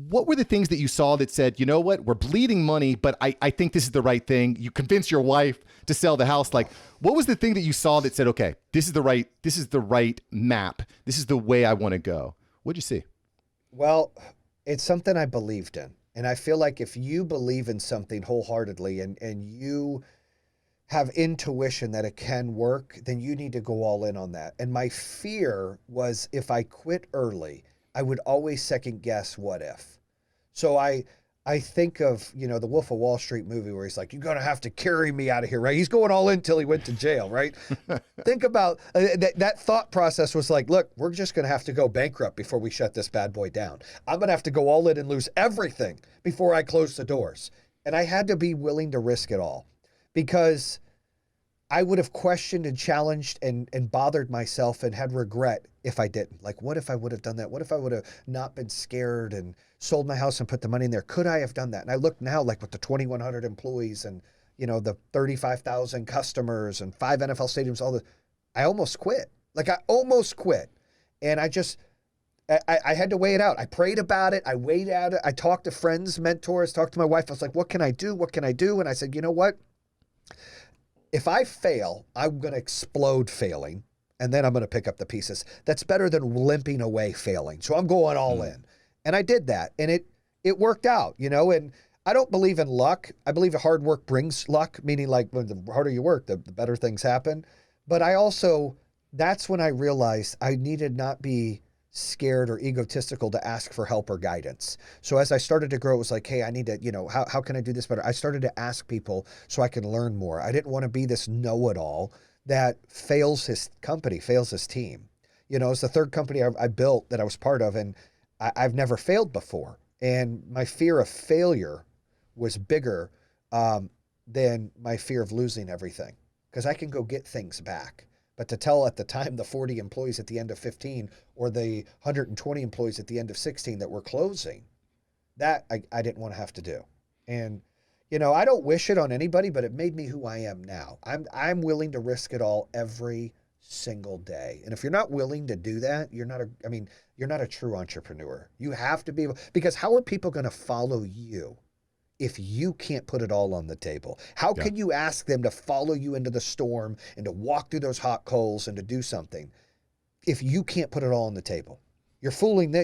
what were the things that you saw that said, you know what, we're bleeding money, but I think this is the right thing? You convinced your wife to sell the house. Like, what was the thing that you saw that said, okay, this is the right map. This is the way I want to go. What'd you see? Well, it's something I believed in. And I feel like if you believe in something wholeheartedly and you have intuition that it can work, then you need to go all in on that. And my fear was if I quit early, I would always second guess what if. So I think of, the Wolf of Wall Street movie where he's like, you're going to have to carry me out of here, right? He's going all in till he went to jail, right? Think about that thought process was like, look, we're just going to have to go bankrupt before we shut this bad boy down. I'm going to have to go all in and lose everything before I close the doors. And I had to be willing to risk it all because I would have questioned and challenged and bothered myself and had regret if I didn't. Like, what if I would have done that? What if I would have not been scared and sold my house and put the money in there? Could I have done that? And I look now, like with the 2,100 employees and, the 35,000 customers and 5 NFL stadiums, I almost quit. Like, I almost quit. And I had to weigh it out. I prayed about it. I weighed out it. I talked to friends, mentors, talked to my wife. I was like, what can I do? What can I do? And I said, you know what? If I fail, I'm going to explode failing, and then I'm going to pick up the pieces. That's better than limping away failing. So I'm going all in. And I did that, and it worked out, and I don't believe in luck. I believe hard work brings luck, meaning like when the harder you work, the better things happen. But that's when I realized I needed not be scared or egotistical to ask for help or guidance. So as I started to grow, it was like, hey, I need to, how can I do this better? I started to ask people so I can learn more. I didn't want to be this know-it-all that fails his company, fails his team. It's the third company I built that I was part of, and I've never failed before. And my fear of failure was bigger than my fear of losing everything, because I can go get things back. But to tell at the time the 40 employees at the end of 15 or the 120 employees at the end of 16 that we're closing, that I didn't want to have to do. And, I don't wish it on anybody, but it made me who I am now. I'm willing to risk it all every single day. And if you're not willing to do that, you're not a true entrepreneur. You have to be able, because how are people going to follow you if you can't put it all on the table? How can you ask them to follow you into the storm and to walk through those hot coals and to do something if you can't put it all on the table? You're fooling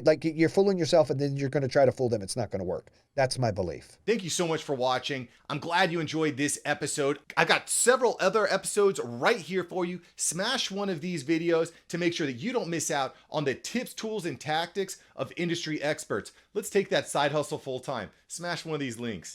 yourself, and then you're going to try to fool them. It's not going to work. That's my belief. Thank you so much for watching. I'm glad you enjoyed this episode. I've got several other episodes right here for you. Smash one of these videos to make sure that you don't miss out on the tips, tools, and tactics of industry experts. Let's take that side hustle full time. Smash one of these links.